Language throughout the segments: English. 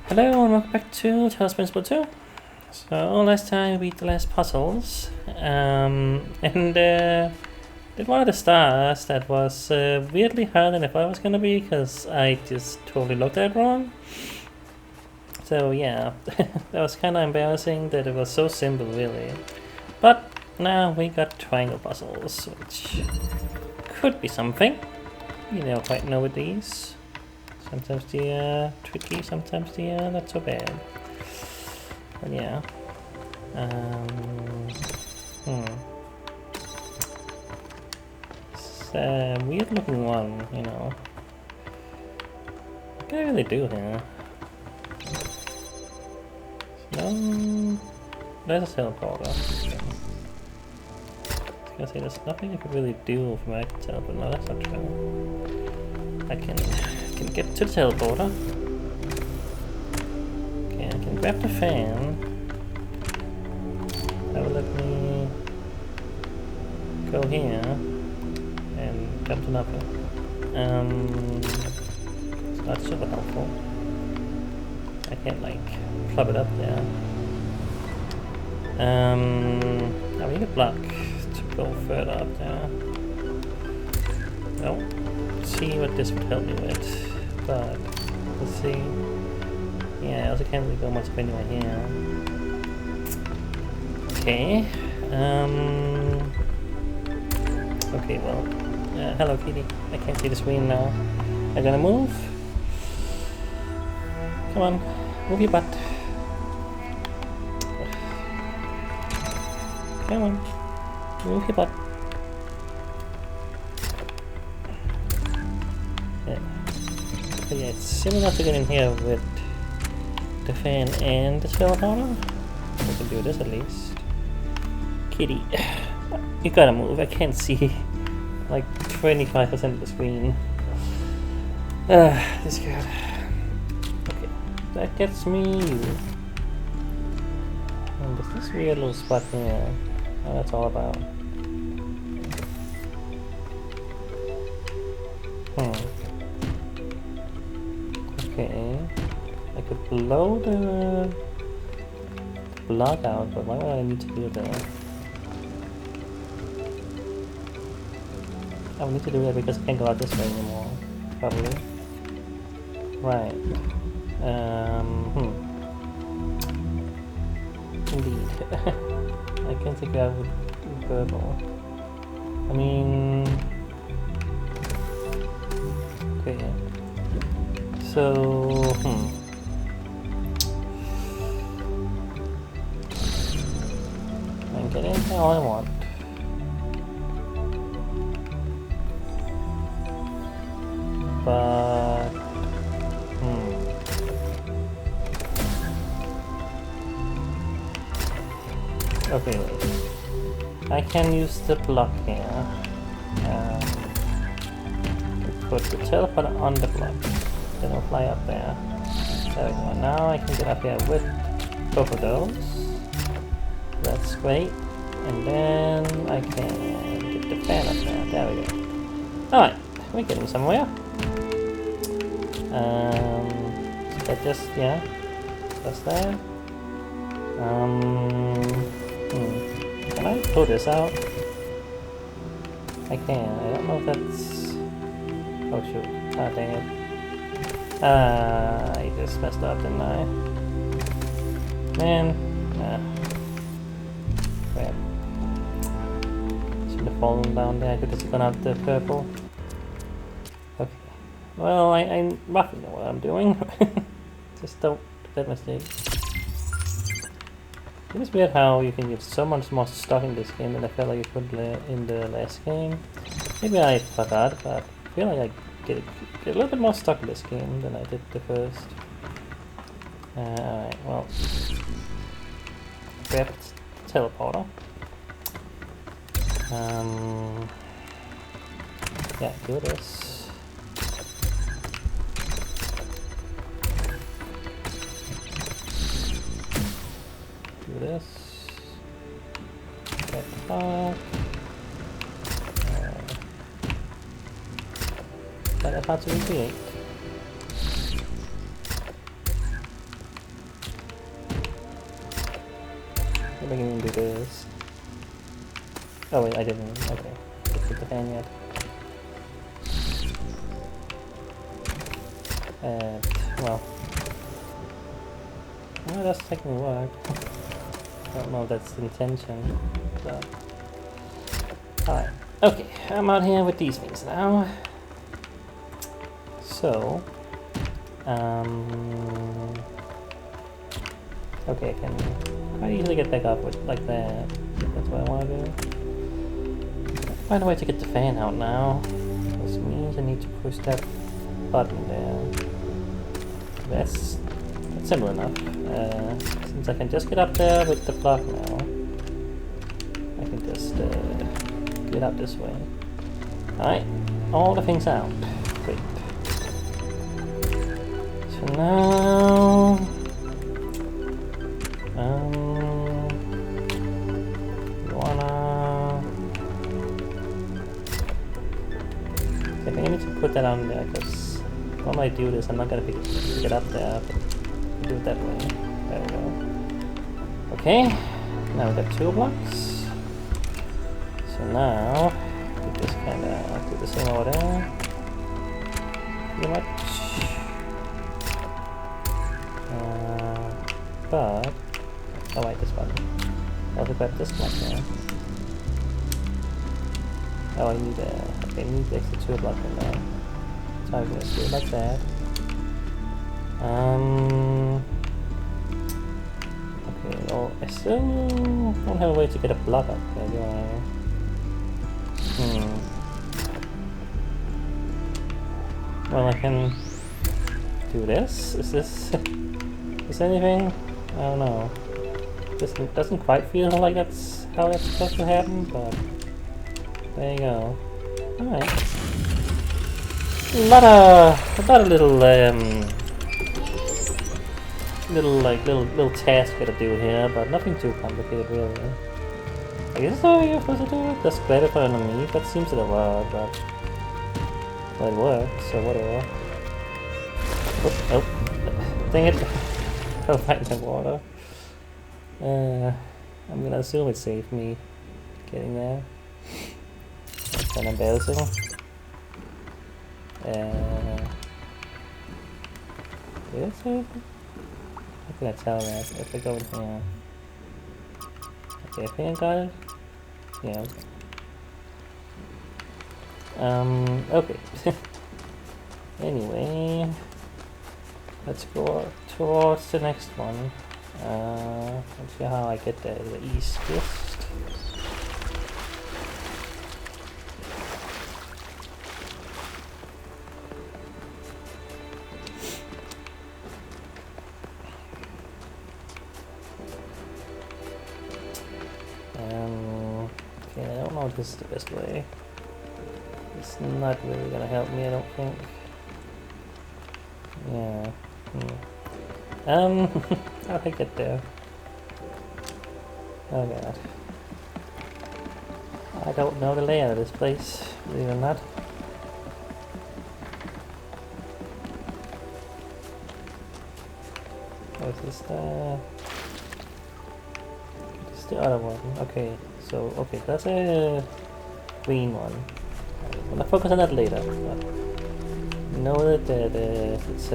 Hello and welcome back to Talos Principle 2. So last time we beat the last puzzles, and did one of the stars that was weirdly harder than I thought it was gonna be because I just totally looked at it wrong. So yeah, that was kind of embarrassing that it was so simple really. But now we got triangle puzzles, which could be something. You never quite know with these. Sometimes they're tricky, sometimes they're not so bad. But yeah. It's a weird looking one, you know. What can I really do here? No, there's a teleporter. I was gonna say there's nothing I could really do from what I can tell, but no, that's not true. I can get to the teleporter. Okay, I can grab the fan. That will let me go here and jump to nothing. It's not super helpful. I can't like plug it up there. I need a block to go further up there. Well, see what this would help me with. But let's see. Yeah, I also can't really go much anywhere here. Okay. Okay, well. Hello Kitty. I can't see the screen now. I'm gonna move. Come on, move your butt. Come on, move your butt. Yeah. But yeah, it's similar to getting here with the fan and the teleporter. We can do this at least. Kitty, you gotta move. I can't see like 25% of the screen. This good. Okay, that gets me you. And there's this weird little spot here. Oh, that's all about. Okay. I could blow the block out, but why would I need to do that? I would need to do that because I can't go out this way anymore. Probably. Right. Indeed. I can't take that with purple. I mean... Okay. So... I can get anything all I want. But... Okay, wait. I can use the block here. Put the teleporter on the block. Then I'll fly up there. There we go. Now I can get up here with both of those. That's great. And then I can get the fan up there. There we go. Alright, we're getting somewhere. That just, yeah. That's that. Can I pull this out? I can. I don't know if that's... Oh shoot. Ah, dang it. I just messed up, didn't I? Man. Crap. Shouldn't have fallen down there. I could just gone out the purple. Okay. Well, I roughly know what I'm doing. Just don't do that mistake. It's weird how you can get so much more stuck in this game than I felt like you could in the last game. Maybe I forgot, but I feel like I get a little bit more stuck in this game than I did the first. Alright, well. Grab the teleporter. Yeah, do this. Do this. Get the block. That hard to recreate. we can even do this. Oh wait, I didn't. Okay, let's get the fan yet. Well, it does technically work. I don't know if that's the intention, but alright. Okay, I'm out here with these things now. So, okay, I can quite easily get back up with like that. That's what I want to do. Find a way to get the fan out now. This means I need to push that button there. That's simple enough. Since I can just get up there with the block now, I can just get up this way. Alright, all the things out. Great. So now, you wanna? I think I need to put that on there because when I do this, I'm not gonna pick it up there. But do it that way. There we go. Okay, now we got 2 blocks. So now we just kind of do the same over there. Pretty much. But oh wait, this one. I'll grab this block now. Oh, I need okay, I need the extra 2 blocks in there. So I'm gonna do it like that. Okay, well, I still don't have a way to get a block up there, do I? Well, I can do this. Is this anything? I don't know. This doesn't quite feel like that's how it's supposed to happen, but there you go. Alright. A lot of little tasks we gotta do here, but nothing too complicated really. I guess that's how you're supposed to do it. Just grab it for an enemy. That seems a little odd, but it works, so whatever. Oh, dang it! Fell right in the water. I'm gonna assume it saved me getting there. That's kind of embarrassing. Did it save me? How can I tell that? If I go in here. Okay, I think I got it. Yeah, okay. Okay. Anyway, let's go towards the next one. Let's see how I get there. The east first. Okay, I don't know if this is the best way. It's not really gonna help me, I don't think. Yeah. How do I get there? Oh god. I don't know the layout of this place, believe it or not. Oh, is this the other one? Okay, so, okay, that's a green one. I'm gonna focus on that later, but know that it's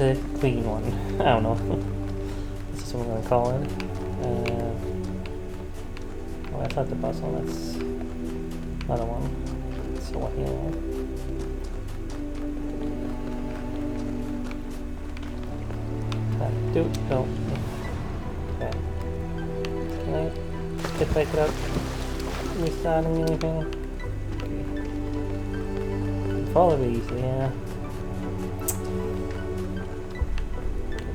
a green one. I don't know. This is what I'm gonna call it. Oh, that's not the puzzle, that's another one. So what here? Dude, no. Okay. Can I get back up? Restarting anything? Okay. Follow it easily, yeah.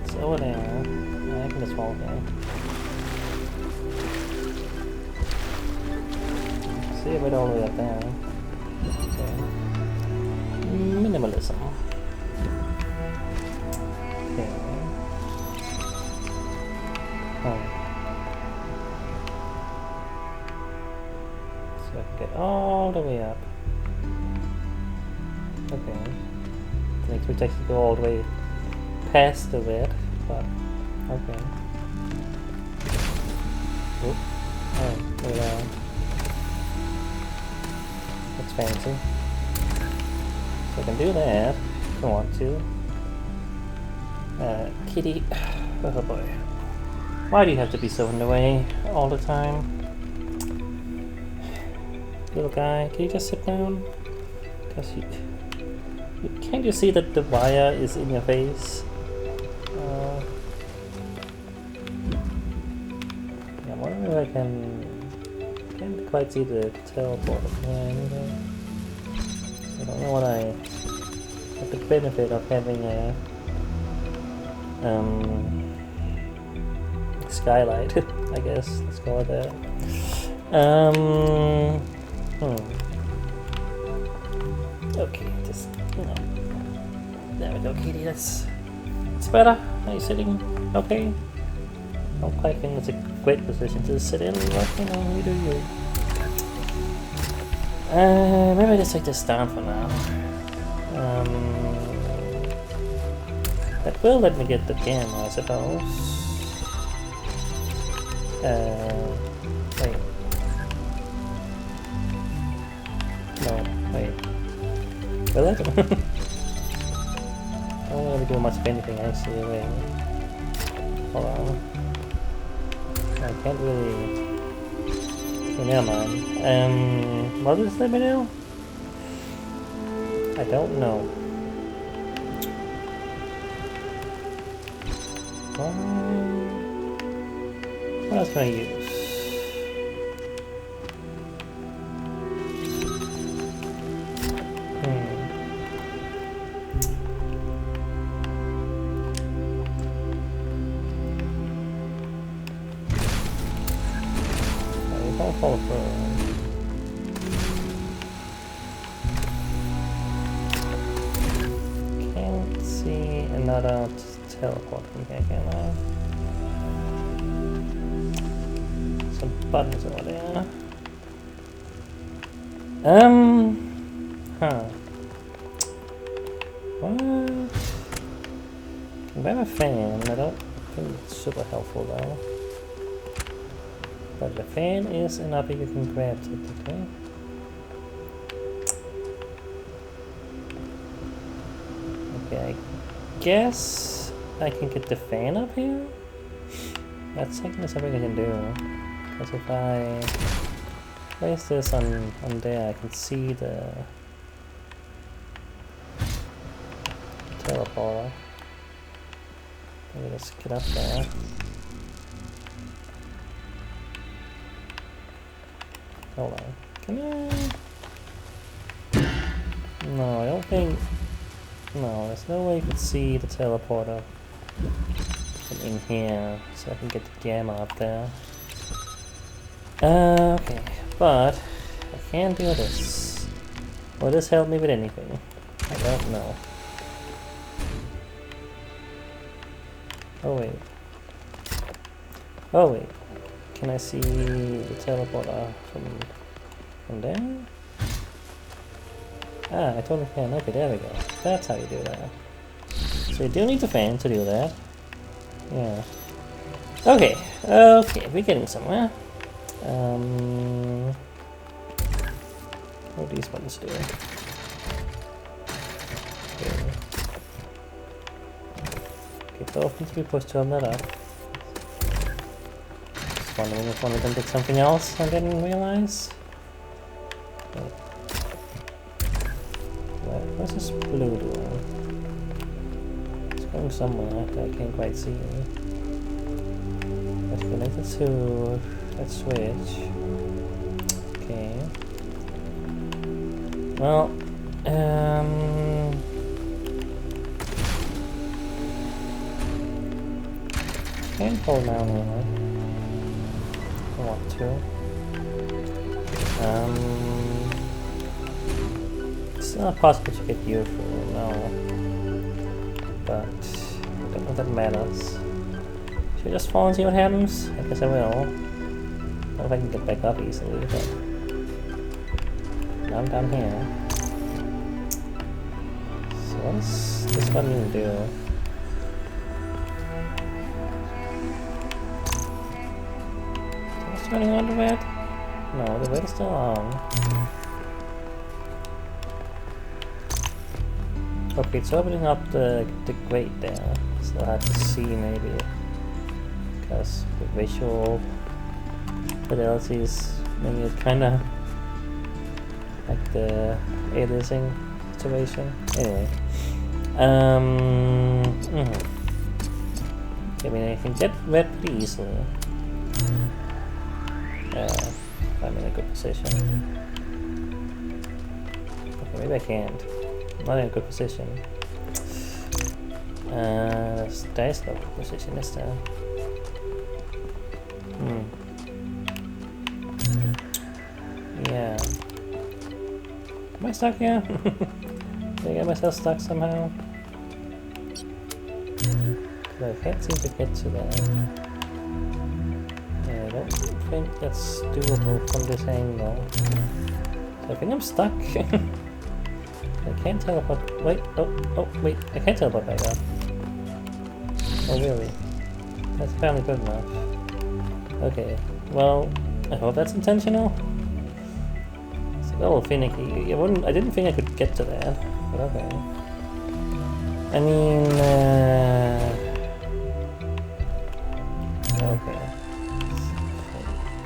It's over there. Yeah, I can just follow there. See if it all the way up there. Okay. Minimalism. Okay. Oh. So I can get all the way up. Okay. Makes me actually go all the way past the red, but okay. Oop. Oh, look at that. That's fancy. So I can do that if I want to. Kitty. Oh boy. Why do you have to be so in the way all the time? Little guy, can you just sit down? Because can't you see that the wire is in your face? I'm wondering if I can't quite see the teleporter from here anyway. I don't know what the benefit of having a skylight, I guess, let's call it that. Okay, just, there we go, Katie, that's better. Are you sitting okay? I don't quite think it's a great position to sit in, but you do you. Maybe I just take this down for now. That will let me get the camera, I suppose. Wait. No, wait. Will it? I don't really do much of anything actually. Wait. Hold on. I can't really. Okay, never mind. What does this let me do? I don't know. What else can I use? Don't fall through. Can't see another teleport from here, can I? Some buttons over there. Huh. What? I have a fan. I don't think it's super helpful though. But the fan is enough you can grab it, okay? Okay, I guess I can get the fan up here? That's technically something I can do. Because if I place this on there, I can see the teleporter. Maybe let's get up there. Hold on. Can I? No, I don't think. No, there's no way you can see the teleporter from in here, so I can get the gamma up there. Okay, but I can do this. Will this help me with anything? I don't know. Oh wait. Oh wait. Can I see the teleporter from there? Ah, I totally can. Okay, there we go. That's how you do that. So you do need the fan to do that. Yeah. Okay. Okay, we're getting somewhere. What do these buttons do? Okay, both need to be pushed to open that up. Just wondering if one of them did something else I didn't realize. What's this blue doing? It's going somewhere that I can't quite see. That's connected to that switch. Okay. Well, can't hold down here. I want to. It's not possible to get you through, no. But I don't know if that matters. Should I just fall and see what happens? I guess I will. I don't know if I can get back up easily, but now I'm down here. So what's this button do? just turning on the red? No, the red is still on. Okay, it's opening up the grate there. So I have to see maybe. Because the visual fidelity is making it kinda like the aliasing situation. Anyway. I mean, I can get red pretty easily. I'm in a good position. Okay, maybe I can't. I'm not in a good position. There's no good position, is there? Yeah. Am I stuck here? Did I get myself stuck somehow? I can't seem to get to that. Yeah, I don't think that's doable from this angle. So I think I'm stuck. I can't teleport. Wait, oh, wait, I can't teleport back up. Oh, really? That's apparently good enough. Okay, well, I hope that's intentional. It's a little finicky. I didn't think I could get to that, but okay. I mean, okay.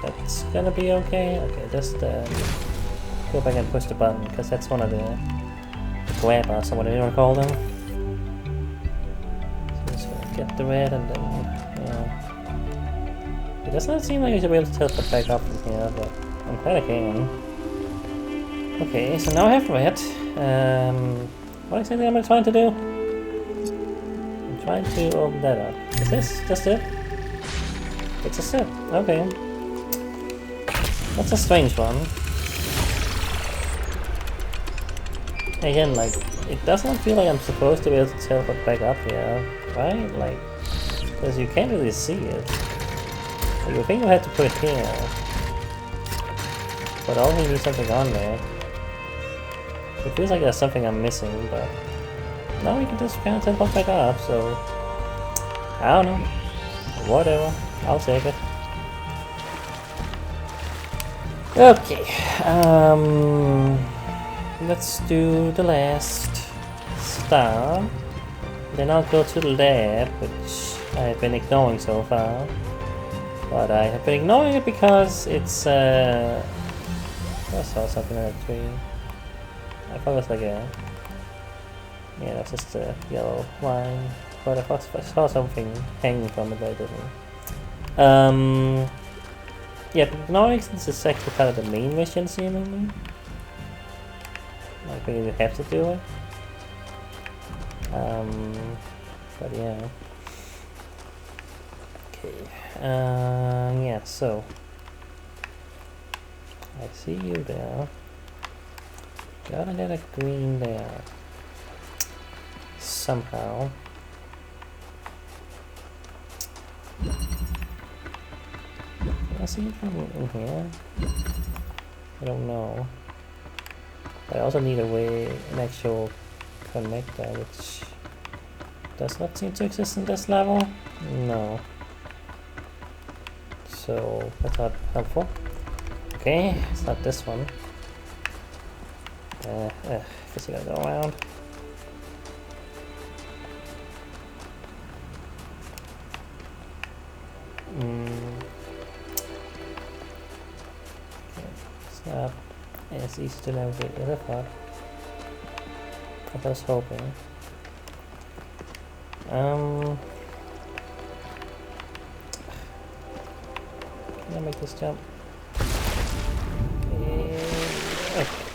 That's gonna be okay. Okay, just go back and push the button, because that's one of the grabbers, or whatever you want to call them. So just gonna get the red and then, yeah. It does not seem like I should be able to teleport back up from here, but I'm glad I can. Okay, so now I have red. What exactly am I trying to do? I'm trying to open that up. Is this just it? It's just it. Okay. That's a strange one. Again, like, it doesn't feel like I'm supposed to be able to teleport back up here, right? Like, because you can't really see it. Like, you think you had to put it here. But only need something on there. It feels like there's something I'm missing, but now we can just kind of teleport back up, so I don't know. Whatever. I'll take it. Okay. Let's do the last star. Then I'll go to the lab, which I have been ignoring so far. But I have been ignoring it because it's I saw something on that tree. I thought it was like a... yeah, that's just a yellow line. But I saw something hanging from it, but I didn't. Yeah, but ignoring since it's actually kind of the main mission, seemingly. Like, we have to do it. But yeah. Okay. Yeah, so. I see you there. Gotta get a green there. Somehow. Can I see it from in here? I don't know. I also need a way, an actual connector, which does not seem to exist in this level. No. So that's not helpful. Okay, it's not this one. Guess I gotta go around. Okay, it's not as easy to navigate as I thought. I was hoping. Can I make this jump? Okay.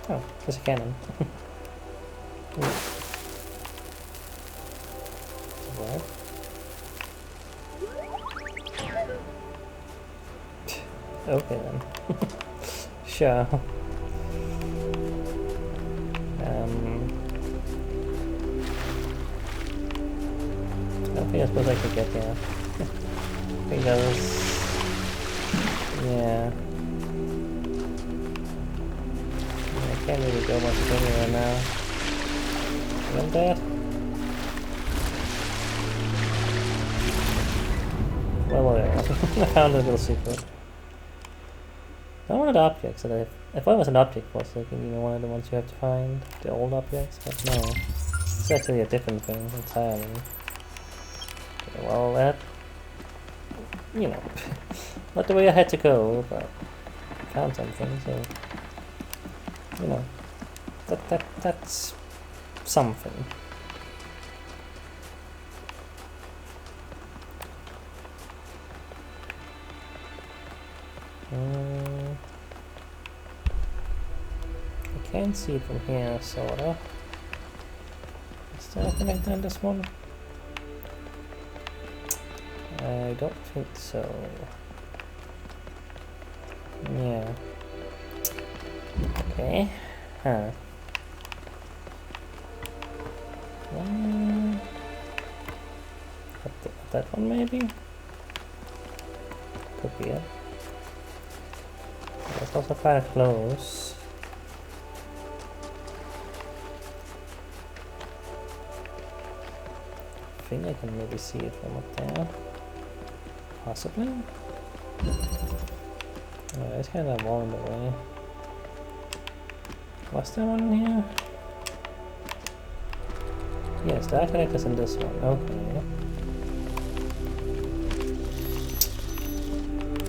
Oh, there's a cannon. What? Okay then. Sure. I suppose I could get there. I think that was... yeah. I can't really go much further right now. Isn't that? Well, whatever. I found a little secret. Not one of the objects that I thought it was an object was like, one of the ones you have to find, the old objects, but no. It's actually a different thing entirely. Okay, well, that, not the way I had to go, but I found something, so, that's something. I can't see it from here, sorta. Is there a connector on this one? I don't think so. Yeah. Okay. Huh. That one maybe? Could be it. That's also kind of close. I think I can maybe see it from up there. Possibly? Oh, it's kind of along the way. Was there one in here? Yes, that connector's in this one. Okay.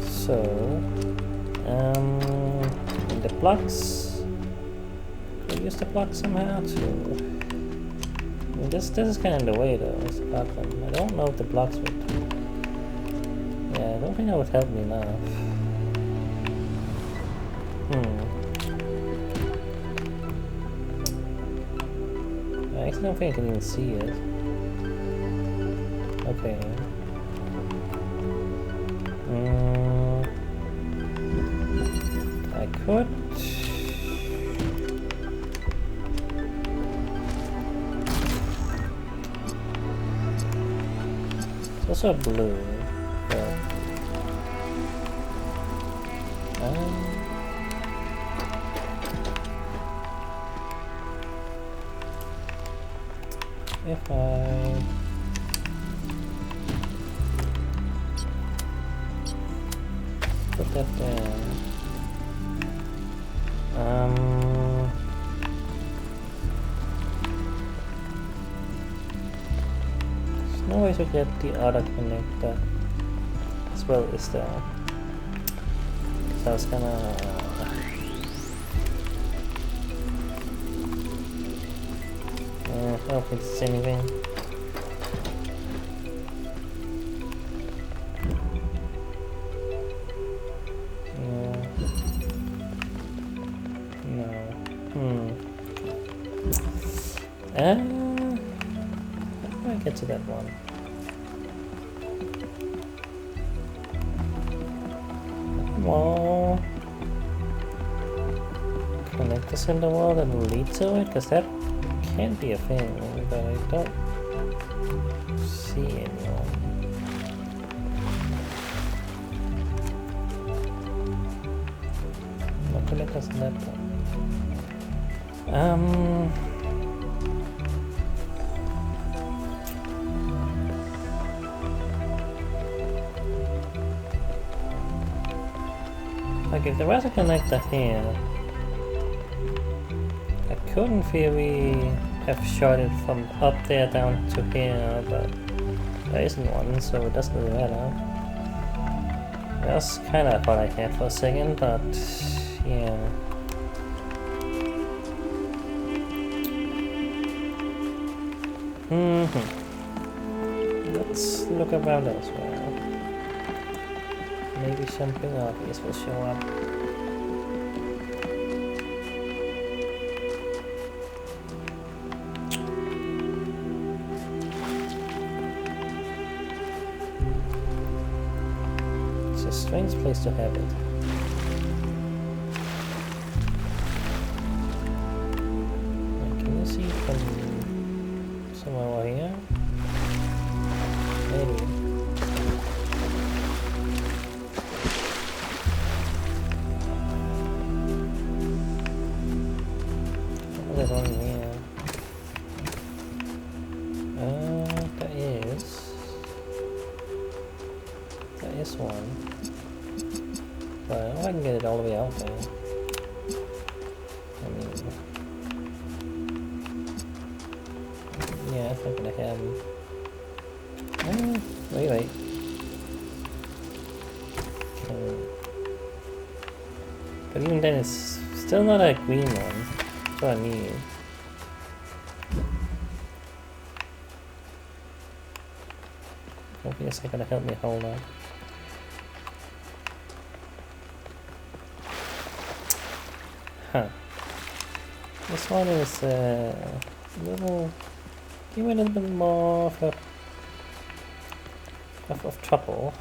So, in the plugs, can we use the plug somehow to? I mean, this is kind of in the way though. It's the problem. I don't know if the plugs would. Yeah, I don't think that would help me enough. I actually don't think I can even see it. Okay. I could. It's also blue, but if I put that down, there's no way to get the other connector as well, is there? So I was gonna I don't think it's anything. How do I get to that one? More connect this in the wall that will lead to it, because that can't be a thing, but I don't see anyone. No connectors in that one. Like if there was a connector here, I could in theory have shot it from up there down to here, but there isn't one, so it doesn't really matter. That's kind of what I had for a second, but yeah. Let's look around as well. Maybe something obvious will show up. It's a strange place to have it. Can you see it from somewhere over here? Maybe. There's one here. There is. get it all the way out there. I mean, yeah, it's not gonna happen. Wait. Okay. But even then, it's still not a green one. That's what I need. Hopefully it's not gonna help me a whole lot. Huh. This one is a little... give me a little bit more of trouble.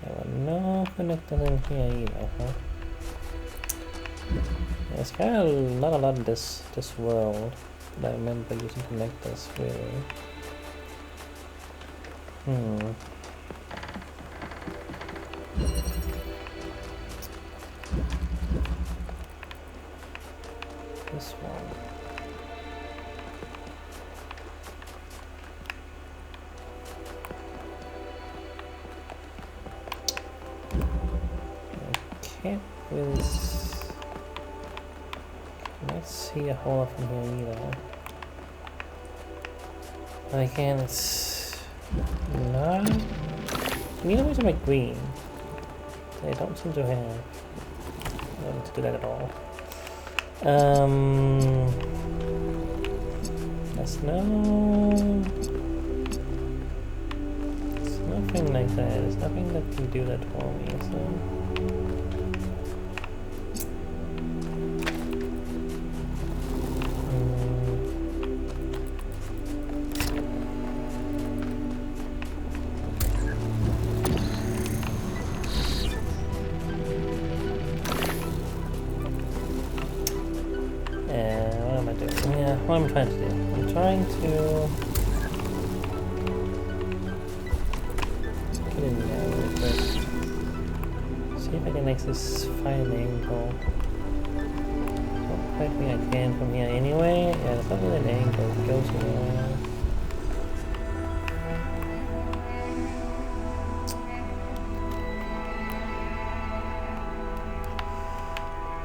There were no connectors in here either, huh? There's kind of not a lot in this world that I remember using connectors, really. This one. I can't really cannot see a whole lot from here either. Again, it's not. Neither ways are my green. They don't seem to have. I don't need to do that at all. There's nothing like that. There's nothing that can do that for me, so. What am I trying to do? I'm trying to get in there real quick. See if I can make this fine angle. Don't quite think I can from here anyway. Yeah, there's not really an angle. It goes nowhere.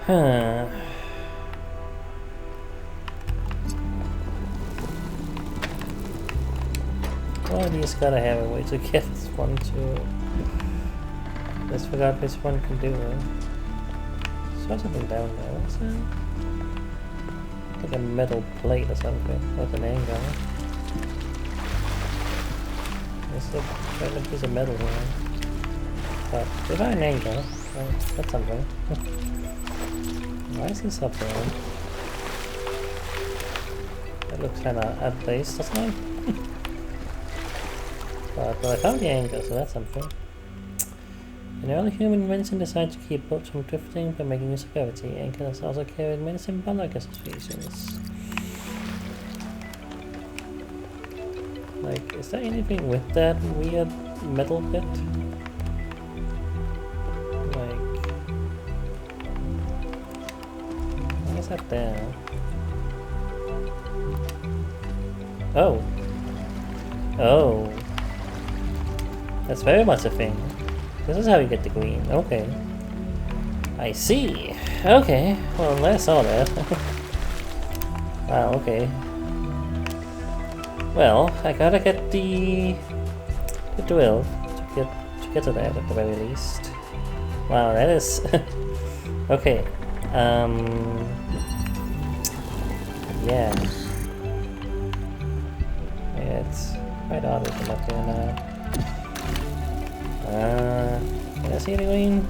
Huh. One of these gotta have a way to get one to. Just forgot which one can do it. Saw something down there. What's that? Like a metal plate or something with an angle. There's a piece of metal here. But if I an angle, well, that's something. Why is this up there? That looks kinda out of place, doesn't it? But I found the angle, so that's something. An early human invention decided to keep boats from drifting by making use of gravity. Anchors also carried many symbolic associations. Like, is there anything with that weird metal bit? Like, why is that there? Oh. Oh. That's very much a thing. This is how you get the green. Okay. I see. Okay. Well, I saw that. Wow, okay. Well, I gotta get the drill to get to that at the very least. Wow, that is okay. Yeah. It's quite obvious I'm up there now. Can I see the green?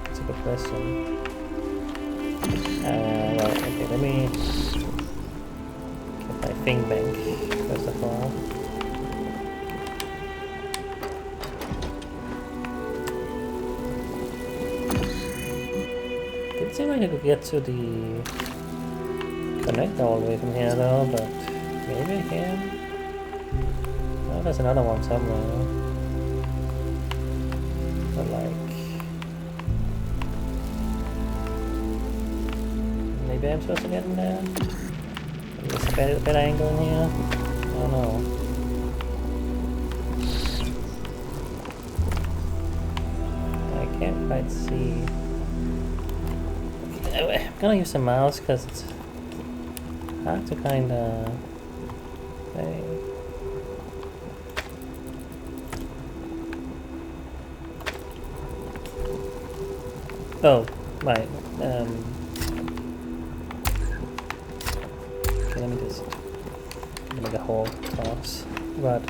That's a good question. Well, okay, let me get my thing back, first of all. Didn't seem like I could get to the connector all the way from here though, but maybe I can. Oh, there's another one somewhere. But like, maybe I'm supposed to get in there? Maybe there's a better angle in here? I don't know. can't quite see. I'm gonna use the mouse because it's hard to kinda. Hey. Oh, right. Okay, let me just make a whole toss. But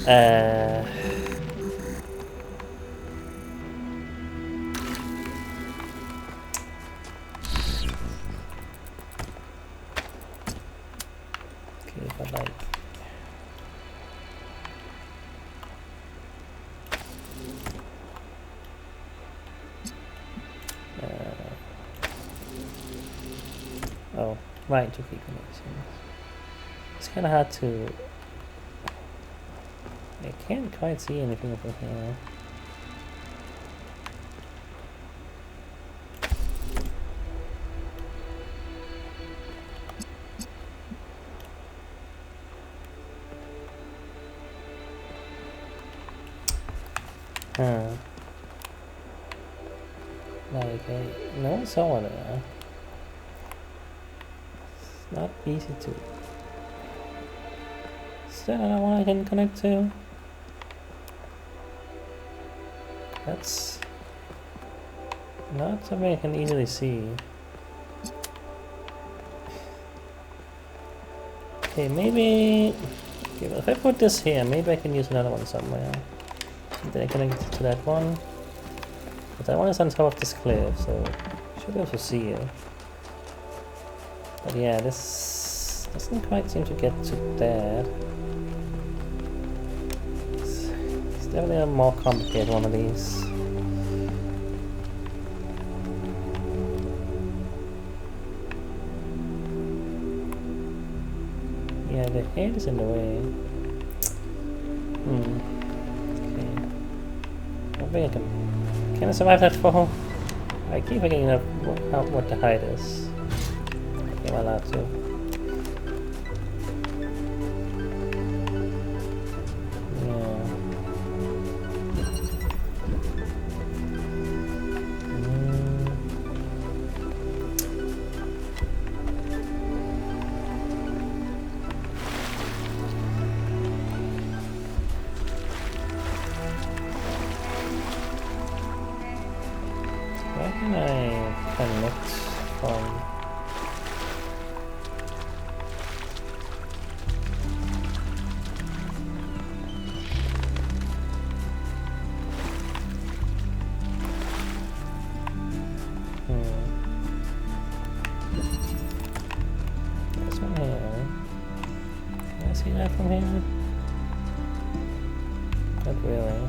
okay, but like oh, right, to keep connections. It's kind of hard to. I can't quite see anything over here. Huh. Like, no someone there. It's not easy to. Is there another one I can connect to? That's not something I can easily see. Okay, maybe. Okay, well, if I put this here, maybe I can use another one somewhere. Then I connect it to that one. But that one is on top of this cliff, so I should be able to see it. But yeah, this doesn't quite seem to get to that. It's definitely a more complicated one of these. Yeah, the head is in the way. I can I survive that fall? I keep forgetting what the height is. Okay, am I allowed to? Yeah. Where can I connect from? There's one here. Can I see that from here? Not really.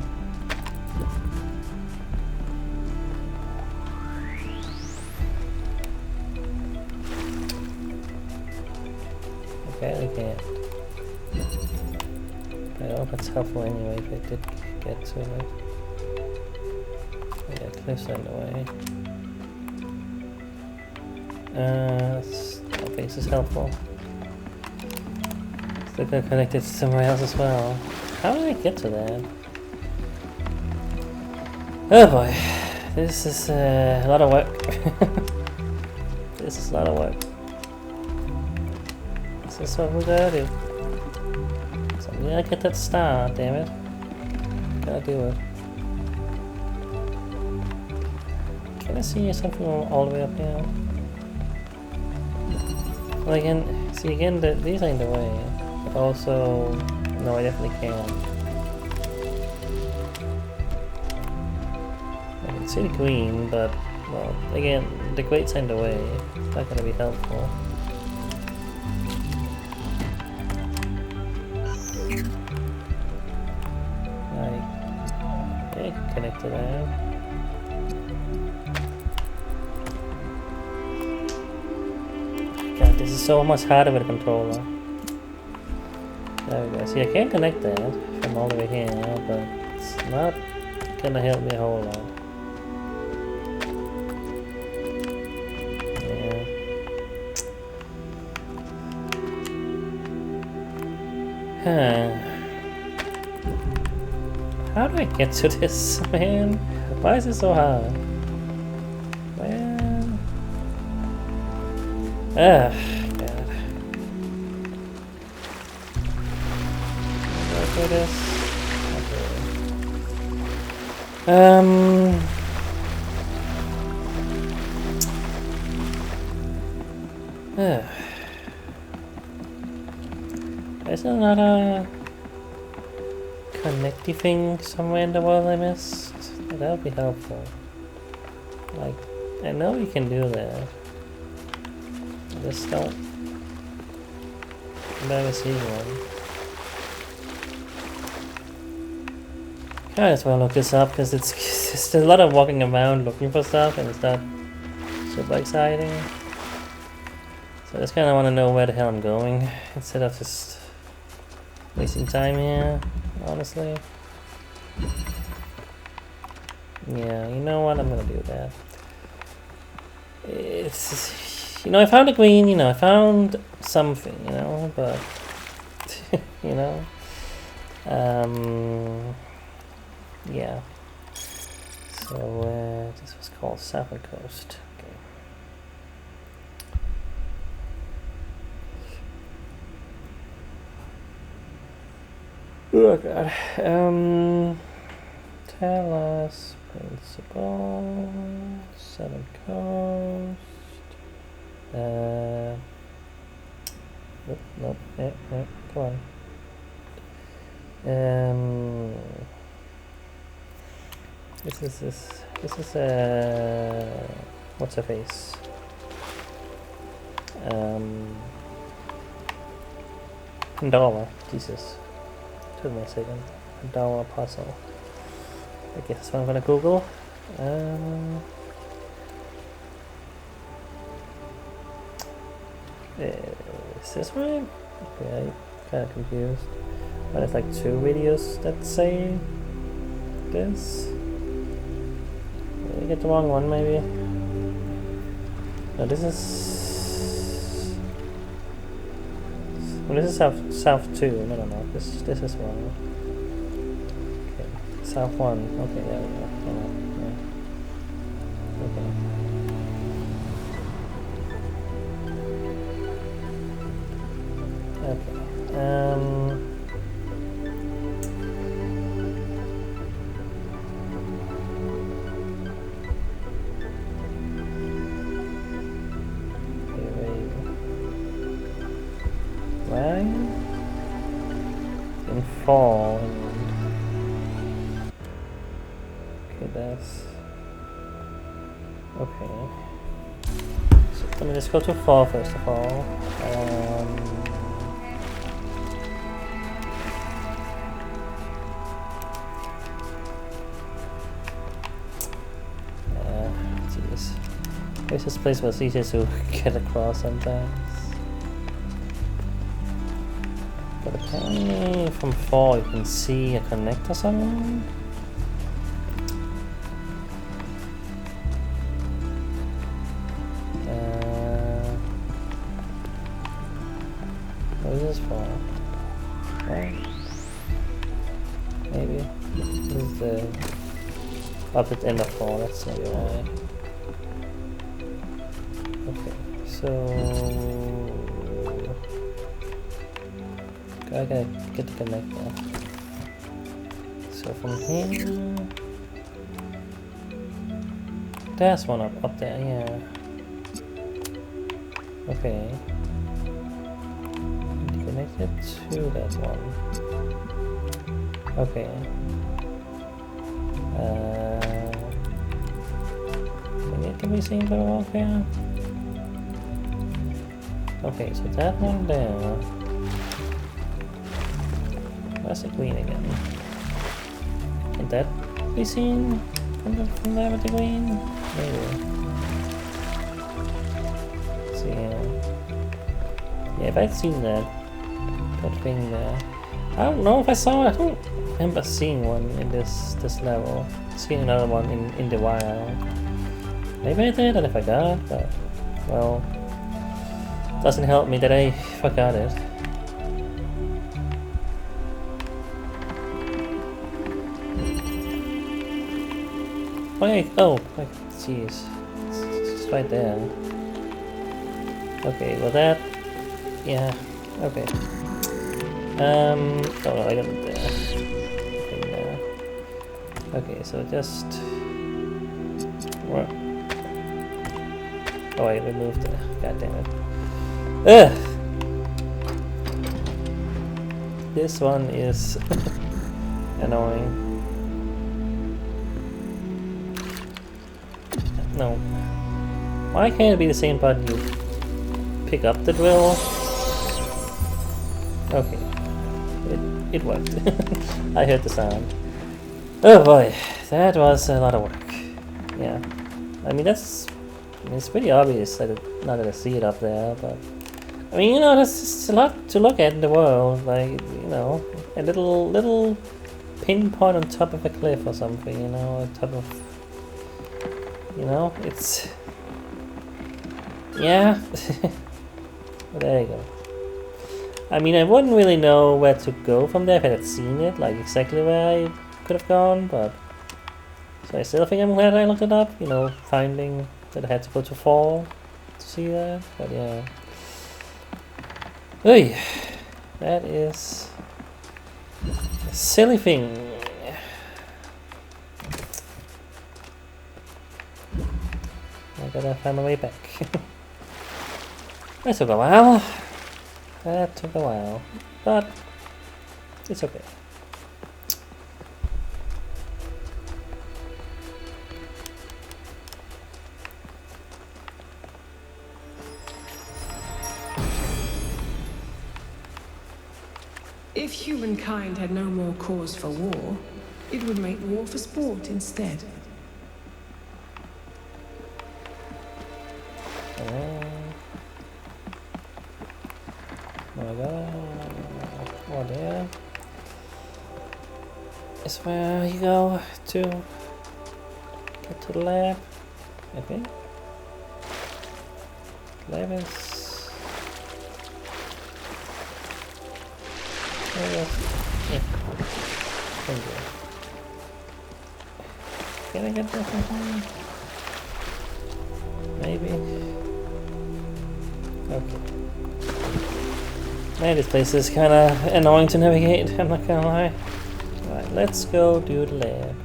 Okay, I can't. I don't know if it's helpful anyway if I did get to it. Yeah, cliff's in the way. I think this is helpful. Still gonna connect it to somewhere else as well. How did I get to that? Oh boy, this is a lot of work. This is a lot of work. This is what we gotta do. So I'm gonna get that star, damn it. Gotta do it. Can I see something all the way up here? Well, again, see again, these are in the way. But also, no, I definitely can. I can see the green, but, well, again, the grate's in the way. It's not gonna be helpful. Connect to that. God, this is so much harder with a controller. There we go. See, I can't connect that from all the way here, but it's not gonna help me a whole lot. Yeah. How do I get to this, man? Why is it so hard? Man. God. Go through this. Okay. Is there another connecty thing somewhere in the world I missed? That would be helpful. Like, I know you can do that. I just don't. I've never seen one. Might as well look this up because it's a lot of walking around looking for stuff and it's not super exciting. So I just kind of want to know where the hell I'm going instead of just wasting time here, honestly. Yeah, you know what? I'm gonna do that. It's, you know, I found a queen, you know, I found something, you know, but, you know, yeah. So, this was called Southern Coast. Oh god. Talos, Principal, Southern Coast. Nope. Come on. This is what's her face? Pandora. Jesus. Took me a second. Pandora puzzle. I guess that's what I'm gonna Google. Is this right? Okay, I'm kind of confused. But it's like 2 videos that say this. Did I get the wrong one, maybe? No, this is. Well, this is South 2. No. This is wrong. Okay, South 1. Okay, there we go. Okay. In fall. Okay, that's okay. So let me just go to fall first of all. Jeez. I guess this place was easier to get across sometimes. But apparently from 4 you can see a connector somewhere. What is this for? Right? Maybe. This is the opposite end of 4, that's maybe why. Okay, so I gotta get the connector. So from here, there's one up there, yeah. Okay. Connect it to that one. Okay. Can we see the walk here? Okay, so that one there. Where's the queen again? Can that be seen from there with the queen? Maybe. Let's see here. Yeah, if I'd seen that thing there. I don't know if I saw it. I don't remember seeing one in this level. Seeing another one in the wild. Maybe I did and I forgot, but well, doesn't help me that I forgot it. Wait, oh, jeez. It's right there. Okay, well that... Yeah, okay. Oh no, I got it there. Nothing there. Okay, so just... What? Oh, I removed it. God damn it. Ugh! This one is annoying. No. Why can't it be the same button you pick up the drill? Okay. It worked. I heard the sound. Oh boy, that was a lot of work. Yeah. I mean, it's pretty obvious that now that I see it up there, but I mean, you know, there's just a lot to look at in the world. Like, you know, a little pinpoint on top of a cliff or something, you know, on top of, you know, it's, yeah. Well, there you go. I mean, I wouldn't really know where to go from there if I had seen it, like exactly where I could have gone, but so I still think I'm glad I looked it up, you know, finding that I had to go to fall to see that, but yeah. Oy, that is a silly thing. I gotta find my way back. That took a while. That took a while, but it's okay. If humankind had no more cause for war, it would make war for sport instead. Oh, there is where you go to get to the lab, I think. Lab is... Yeah. Thank you. Can I get there from here? Maybe. Okay. Man, this place is kind of annoying to navigate, I'm not gonna lie. Alright, let's go do the lab.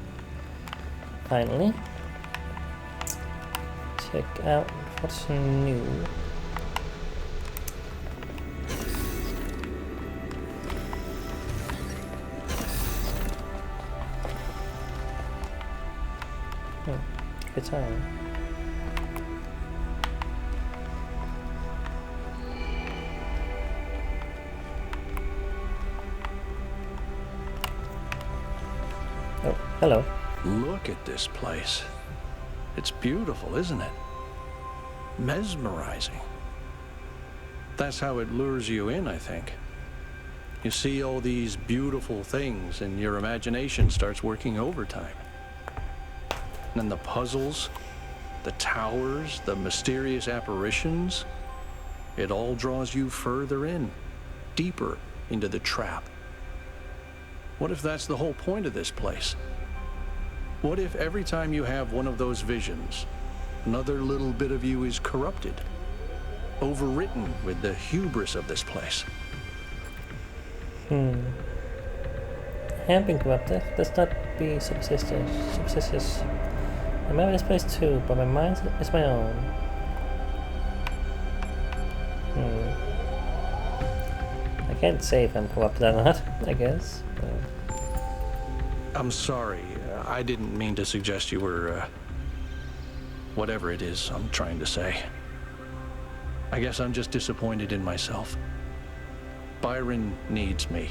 Finally. Check out what's new. Guitar. Oh, hello. Look at this place. It's beautiful, isn't it? Mesmerizing. That's how it lures you in, I think. You see all these beautiful things and your imagination starts working overtime. And then the puzzles, the towers, the mysterious apparitions, it all draws you further in, deeper into the trap. What if that's the whole point of this place? What if every time you have one of those visions, another little bit of you is corrupted, overwritten with the hubris of this place? I have been corrupted. Let's not be superstitious. I remember this place too, but my mind is my own. I can't say if I'm corrupted or not, I guess. I'm sorry. I didn't mean to suggest you were, whatever it is I'm trying to say. I guess I'm just disappointed in myself. Byron needs me.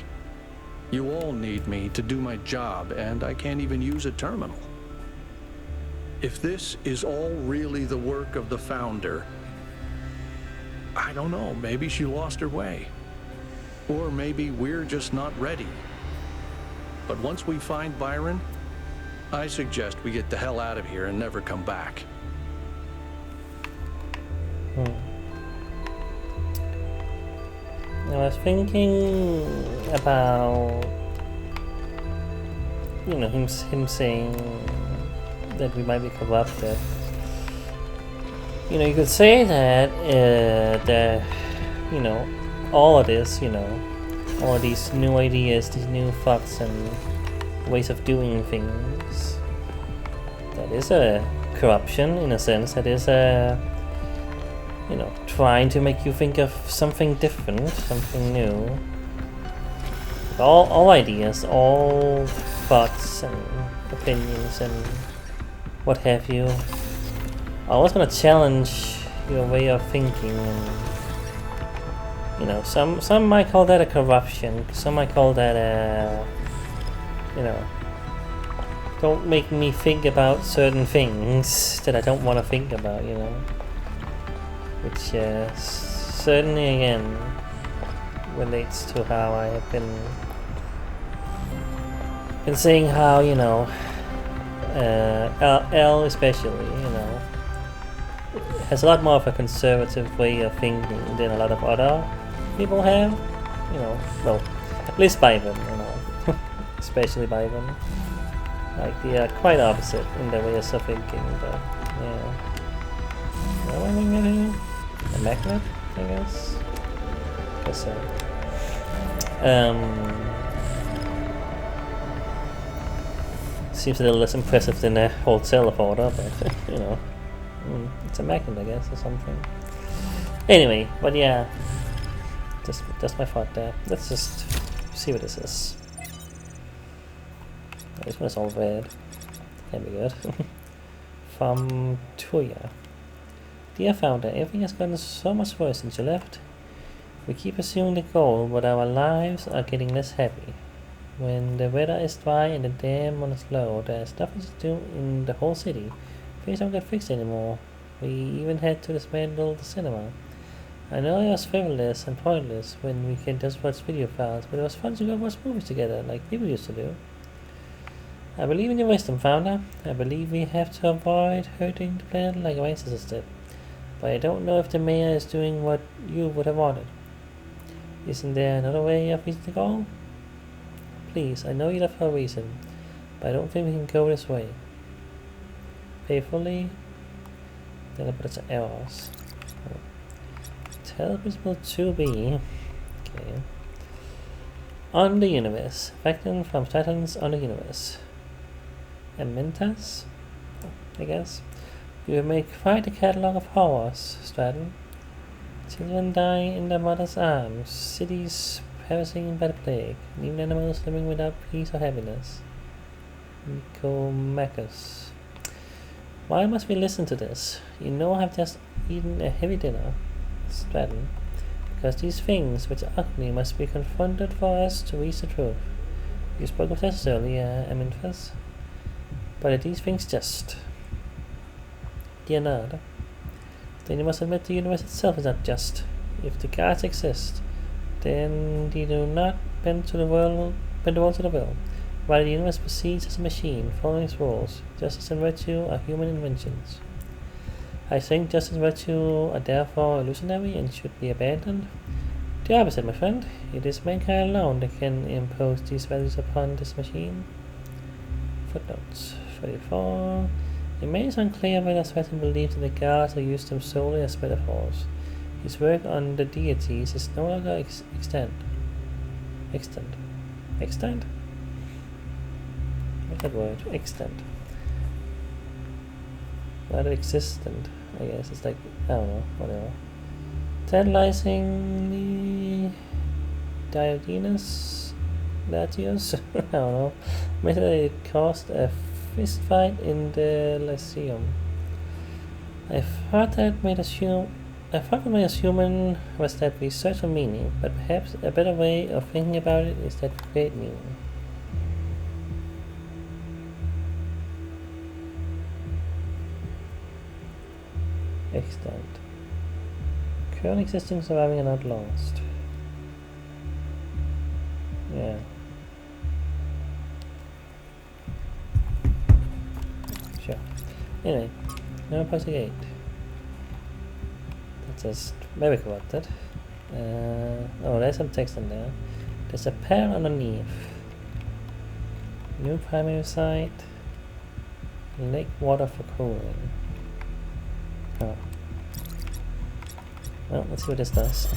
You all need me to do my job, and I can't even use a terminal. If this is all really the work of the founder, I don't know, maybe she lost her way. Or maybe we're just not ready. But once we find Byron, I suggest we get the hell out of here and never come back. I was thinking about, you know, him saying that we might be corrupted. You know, you could say that you know, all of this, you know, all of these new ideas, these new thoughts and ways of doing things, that is a corruption in a sense. That is a, you know, trying to make you think of something different, something new. All ideas, all thoughts and opinions and what have you. I always want to challenge your way of thinking, and you know, some might call that a corruption. Some might call that a, you know, don't make me think about certain things that I don't want to think about. You know, which certainly again relates to how I have been saying how, you know, L especially, you know, has a lot more of a conservative way of thinking than a lot of other people have, you know, well, at least Byron, you know, especially Byron. Like, they are quite opposite in their ways of thinking, but, yeah. What am I getting? A magnet, I guess? Guess so. Seems a little less impressive than a whole teleporter, but you know, it's a magnet, I guess, or something. Anyway, but yeah, just my thought there. Let's just see what this is. This one is all red. Can be good. From Tuya. Dear founder, everything has gotten so much worse since you left. We keep pursuing the goal, but our lives are getting less happy. When the weather is dry and the dam is low, there's nothing to do in the whole city. Things don't get fixed anymore. We even had to dismantle the cinema. I know it was frivolous and pointless when we can just watch video files, but it was fun to go watch movies together like people used to do. I believe in your wisdom, founder. I believe we have to avoid hurting the planet like our ancestors did. But I don't know if the mayor is doing what you would have wanted. Isn't there another way of reaching the goal? Please, I know you left for a reason, but I don't think we can go this way. Faithfully, then I put it to errors. Tell principle 2B. Okay. On the universe. Facting from Titans on the universe. Amentas? I guess. You will make quite a catalogue of horrors, Stratton. Children dying in their mother's arms. Cities perishing by the plague, and even animals living without peace or happiness. Nicomachus. Why must we listen to this? You know I've just eaten a heavy dinner, Stratton, because these things which are ugly must be confronted for us to reach the truth. You spoke of this earlier, Amyntas. But are these things just? Dear nerd, then you must admit the universe itself is not just. If the gods exist, then they do not bend the world to the will. While the universe proceeds as a machine, following its rules, justice and virtue are human inventions. I think justice and virtue are therefore illusionary and should be abandoned. The opposite, my friend. It is mankind alone that can impose these values upon this machine. Footnotes 34. It remains unclear whether Stratton believes that the gods or used them solely as metaphors. His work on the deities is no longer extant? What's that word? Extant. Rather existent, I guess. It's like, I don't know, whatever. Tantalizing the Diogenes Latius? I don't know. Maybe it caused a fist fight in the Lyceum. I thought what made us human was that we search for meaning, but perhaps a better way of thinking about it is that we create meaning. Extant. Current existing, surviving, and not lost. Yeah. Sure. Anyway, number 48. That's just very corrupted. Oh, there's some text in there. There's a pair underneath. New primary site. Lake water for cooling. Oh. Well, let's see what this does.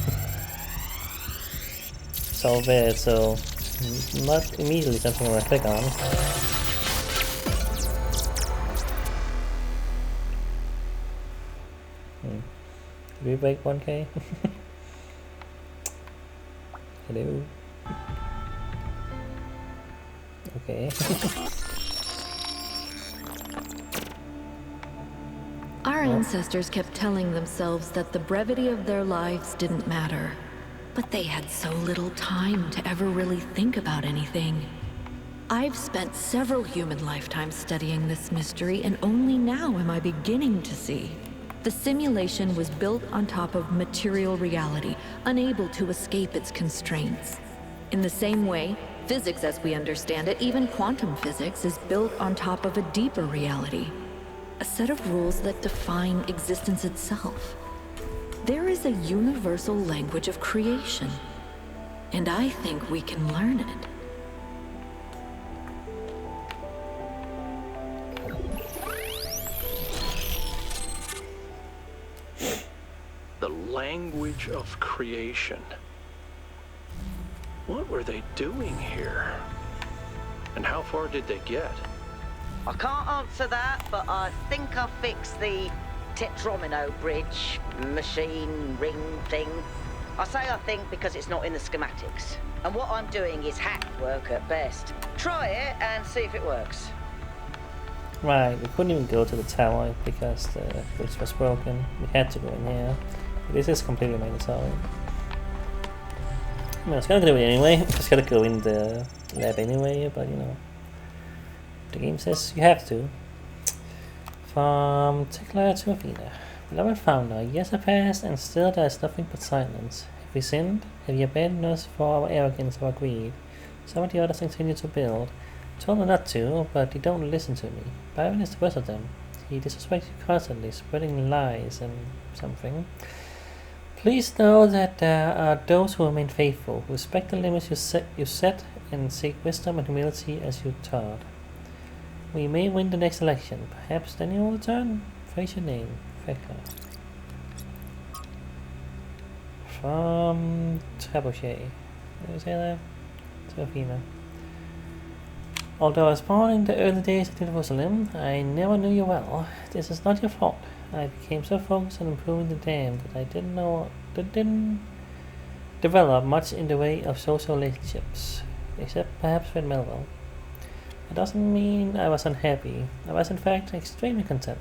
It's all red, so not immediately something I want to click on. Did we break 1k? Hello. Okay. Our ancestors kept telling themselves that the brevity of their lives didn't matter. But they had so little time to ever really think about anything. I've spent several human lifetimes studying this mystery, and only now am I beginning to see. The simulation was built on top of material reality, unable to escape its constraints. In the same way, physics as we understand it, even quantum physics, is built on top of a deeper reality. A set of rules that define existence itself. There is a universal language of creation, and I think we can learn it. The language of creation. What were they doing here? And how far did they get? I can't answer that, but I think I fixed the Tetromino bridge, machine, ring thing. I say I think because it's not in the schematics. And what I'm doing is hack work at best. Try it and see if it works. Right, we couldn't even go to the tower because the bridge was broken. We had to go in here. This is completely mandatory. I mean, I was gonna do it anyway. I was gonna go in the lab anyway, but you know, the game says you have to. From Tekla to Athena. Beloved founder, years have passed and still there is nothing but silence. Have we sinned? Have you abandoned us for our arrogance or our greed? Some of the others continue to build. I told them not to, but they don't listen to me. Byron is the worst of them. He disrespects you constantly, spreading lies and something. Please know that there are those who remain faithful, who respect the limits you set and seek wisdom and humility as you taught. We may win the next election. Perhaps then you will return. Phrase your name. Fekka. From Trebuchet. Did I say that? To Athena. Although I was born in the early days of Jerusalem, I never knew you well. This is not your fault. I became so focused on improving the dam that I didn't develop much in the way of social relationships, except perhaps with Melville. It doesn't mean I was unhappy. I was in fact extremely content.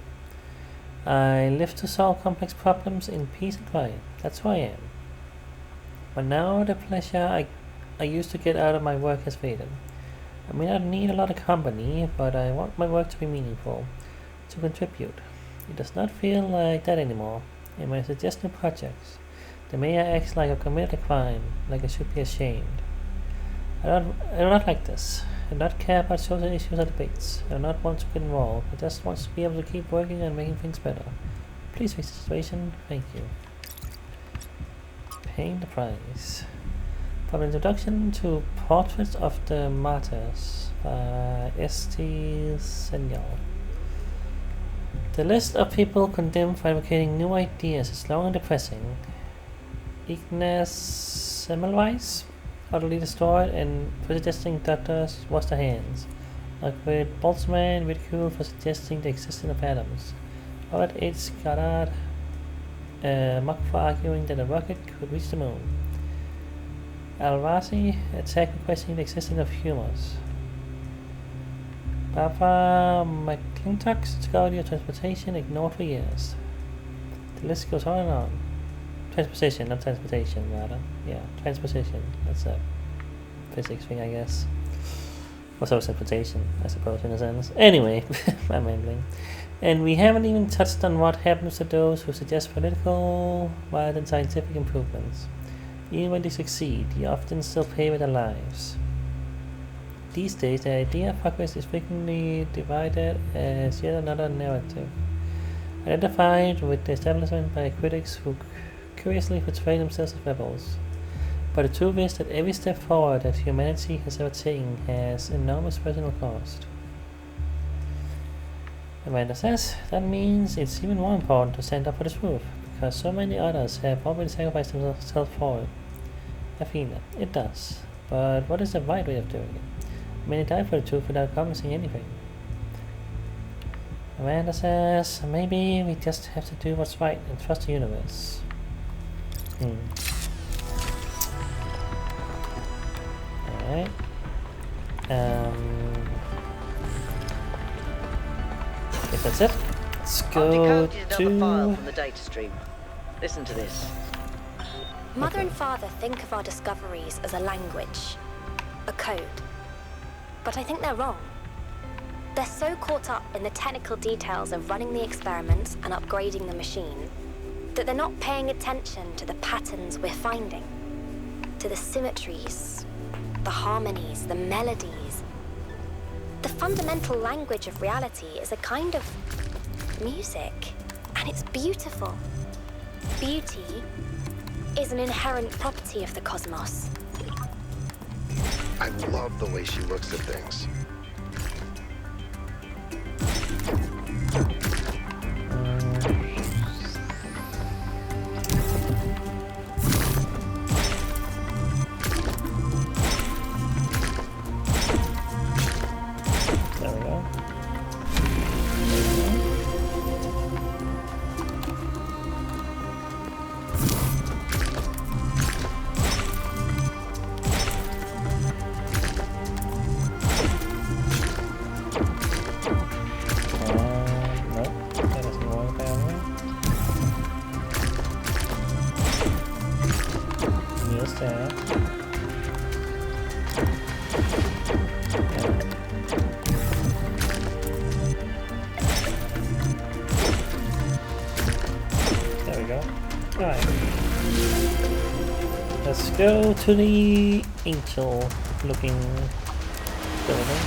I lived to solve complex problems in peace and quiet. That's who I am. But now the pleasure I used to get out of my work has faded. I may not need a lot of company, but I want my work to be meaningful, to contribute. It does not feel like that anymore. In my suggestion projects, the mayor acts like I committed a crime, like I should be ashamed. I do not like this. I do not care about social issues or debates. I do not want to get involved. I just want to be able to keep working and making things better. Please fix the situation. Thank you. Paying the price. From Introduction to Portraits of the Martyrs by S.T. Senyal. The list of people condemned for advocating new ideas is long and depressing. Ignace Semmelweis, utterly destroyed, and for suggesting doctors wash their hands. Margaret Boltzmann ridiculed for suggesting the existence of atoms. Robert H. Goddard mocked for arguing that a rocket could reach the moon. Al-Razi attacked for questioning the existence of humors. Barbara McClintock's discovery of transportation ignored for years. The list goes on and on. Transposition, not transportation, rather. Yeah, transposition. That's a physics thing, I guess. Also transportation, I suppose, in a sense. Anyway, I'm rambling. And we haven't even touched on what happens to those who suggest political, rather than scientific improvements. Even when they succeed, they often still pay with their lives. These days, the idea of progress is frequently divided as yet another narrative, identified with the establishment by critics who curiously portray themselves as rebels. But the truth is that every step forward that humanity has ever taken has enormous personal cost. Amanda says, that means it's even more important to stand up for the truth, because so many others have already sacrificed themselves for it. I feel that. It does. But what is the right way of doing it? Many die for the truth without promising anything. Amanda says, maybe we just have to do what's right and trust the universe. Alright. If that's it, let's go I've decoded another file to... from the data stream. Listen to this. Mother and Father think of our discoveries as a language, a code. But I think they're wrong. They're so caught up in the technical details of running the experiments and upgrading the machine that they're not paying attention to the patterns we're finding, to the symmetries, the harmonies, the melodies. The fundamental language of reality is a kind of music, and it's beautiful. Beauty is an inherent property of the cosmos. I love the way she looks at things. There we go. Nope, that doesn't work apparently. Yes, there. There we go. Alright. Let's go to the angel looking building.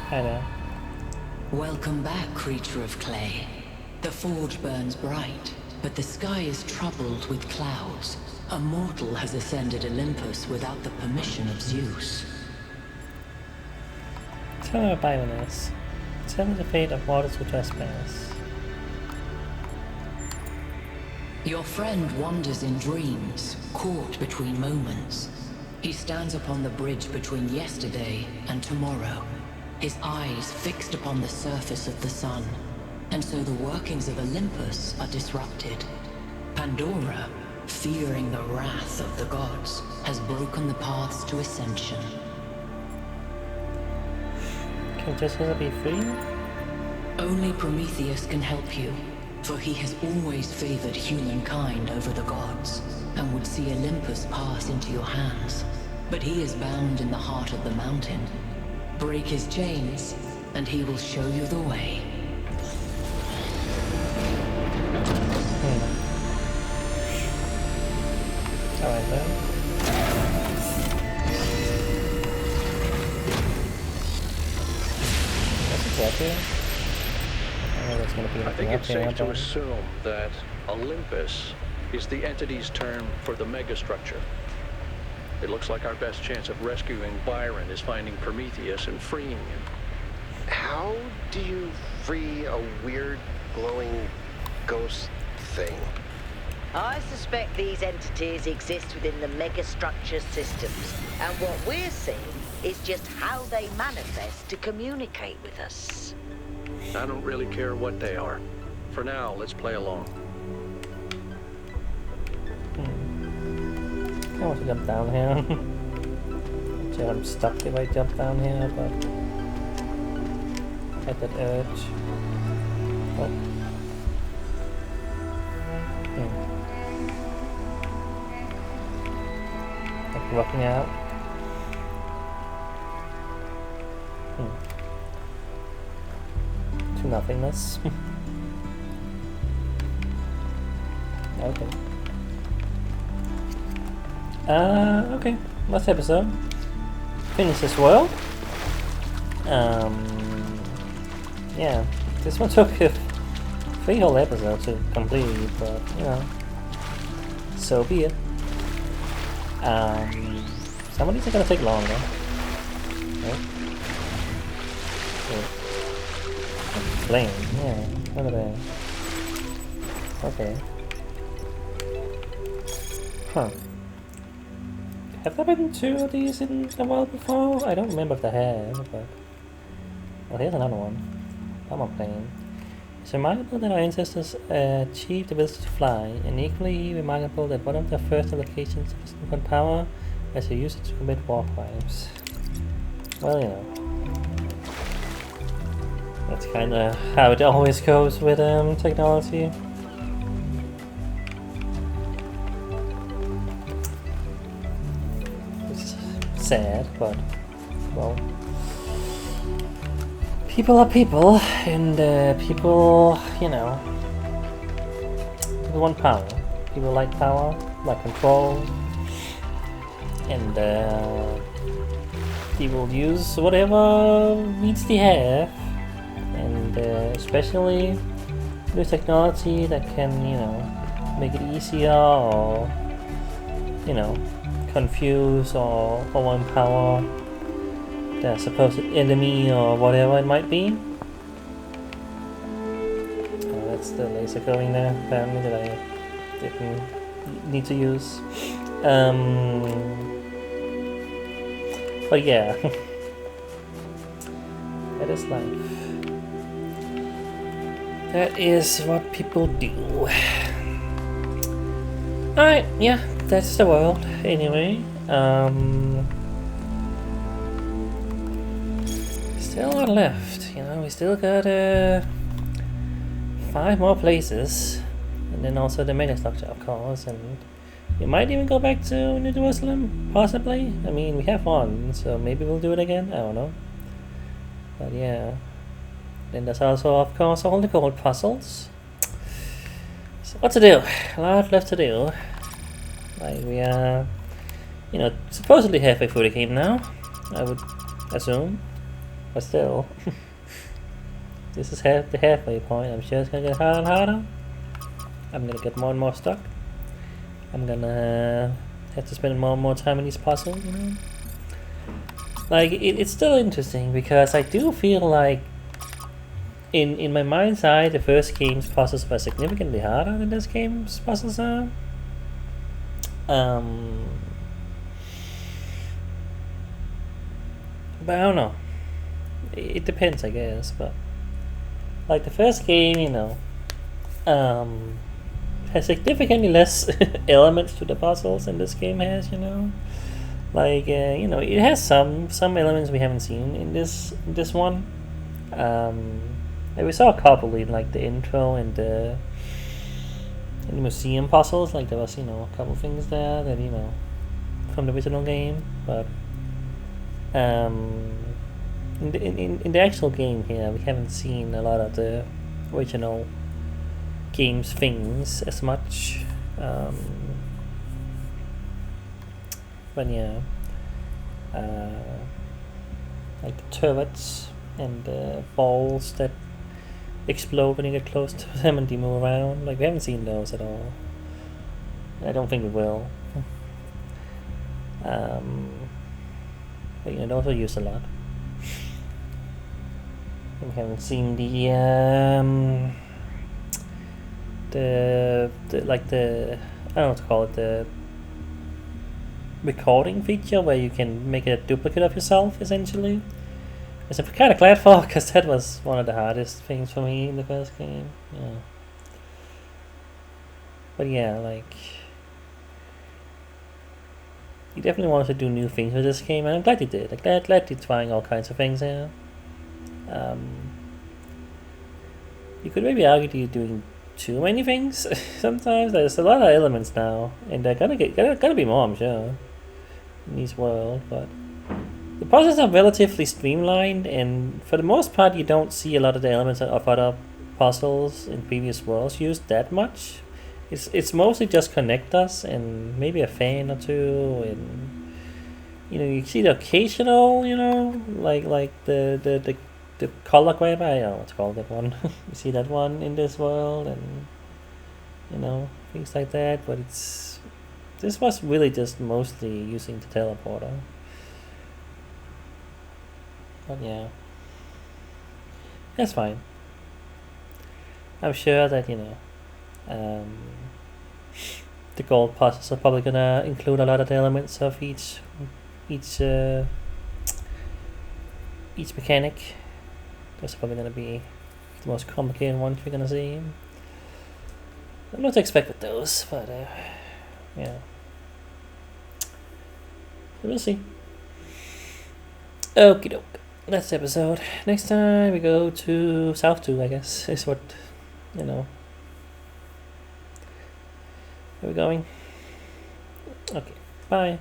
Hi there. Welcome back, creature of clay. The forge burns bright, but the sky is troubled with clouds. A mortal has ascended Olympus without the permission of Zeus. Tell me about this. Tell me the fate of mortals who trespass. Your friend wanders in dreams, caught between moments. He stands upon the bridge between yesterday and tomorrow, his eyes fixed upon the surface of the sun, and so the workings of Olympus are disrupted. Pandora, fearing the wrath of the gods, has broken the paths to ascension. Can Jessica be free? Only Prometheus can help you, for he has always favored humankind over the gods, and would see Olympus pass into your hands. But he is bound in the heart of the mountain. Break his chains, and he will show you the way. Alright then. That's a drop here. I know there's gonna be I think anything it's up here, safe to but- assume that Olympus is the entity's term for the megastructure. It looks like our best chance of rescuing Byron is finding Prometheus and freeing him. How do you free a weird, glowing ghost thing? I suspect these entities exist within the megastructure systems, and what we're seeing is just how they manifest to communicate with us. I don't really care what they are. For now, let's play along. I want to jump down here. Actually, I'm stuck if I jump down here, but I had that urge. Oh. Like rocking out. To nothingness. Okay. Okay. Last episode. Finish this world. Yeah. This one took a 3 whole episodes to complete, but you know, so be it. Some of these are gonna take longer. Right? Flame, yeah, look at that. Okay. Huh. Have there been 2 of these in the world before? I don't remember if they have, but... Well, here's another one. I'm not playing. It's remarkable that our ancestors achieved the ability to fly, and equally remarkable that one of their first allocations of newfound power as they used it to commit war crimes. Well, you know. That's kinda how it always goes with technology. It's sad, but, well, people are people, and people, you know, people want power. People like power, like control, and people use whatever means they have, and especially new technology that can, you know, make it easier or, you know, confuse or overpower the supposed enemy or whatever it might be. Oh, that's the laser going there, apparently, that I didn't need to use. But yeah, that is life. That is what people do. Alright, yeah, that's the world. Anyway, still a lot left, you know, we still got 5 more places, and then also the mega structure, of course, and we might even go back to New Jerusalem, possibly. I mean, we have one, so maybe we'll do it again, I don't know. But yeah, then there's also, of course, all the gold puzzles. So what to do? A lot left to do. Like, we are, you know, supposedly halfway through the game now, I would assume. But still, this is the halfway point. I'm sure it's gonna get harder and harder. I'm gonna get more and more stuck. I'm gonna have to spend more and more time on these puzzles, you know? Like, it's still interesting because I do feel like in my mind's eye, the first game's puzzles were significantly harder than this game's puzzles are. But I don't know. It depends, I guess, but like the first game, you know, has significantly less elements to the puzzles than this game has, you know. Like, you know, it has some elements we haven't seen in this one. Like we saw a couple in like the intro and the museum puzzles. Like there was, you know, a couple things there that, you know, from the original game, but in the actual game here, we haven't seen a lot of the original game's things as much. But yeah, like the turrets and the balls that explode when you get close to them and they move around. Like we haven't seen those at all. I don't think we will. But you know, those are used a lot. We haven't seen the like the, I don't know what to call it, the recording feature where you can make a duplicate of yourself, essentially. Which I'm kind of glad for, because that was one of the hardest things for me in the first game. Yeah. But yeah, like, you definitely wanted to do new things with this game, and I'm glad you did. I'm glad you're trying all kinds of things here. You could maybe argue that you're doing too many things sometimes. There's a lot of elements now, and they're gonna be more, I'm sure, in this world. But the puzzles are relatively streamlined, and for the most part, you don't see a lot of the elements of other puzzles in previous worlds used that much. It's mostly just connectors and maybe a fan or two, and you know, you see the occasional, you know, like the the color graver, I don't know what's called that one. You see that one in this world, and you know, things like that. But this was really just mostly using the teleporter. But yeah, that's fine. I'm sure that, you know, the gold puzzles are probably gonna include a lot of the elements of each mechanic. That's probably gonna be the most complicated ones we're gonna see. I'm not expecting those, but yeah, we'll see. Okie doke. That's the episode. Next time we go to South 2, I guess, is what, you know. Where are we going? Okay, bye.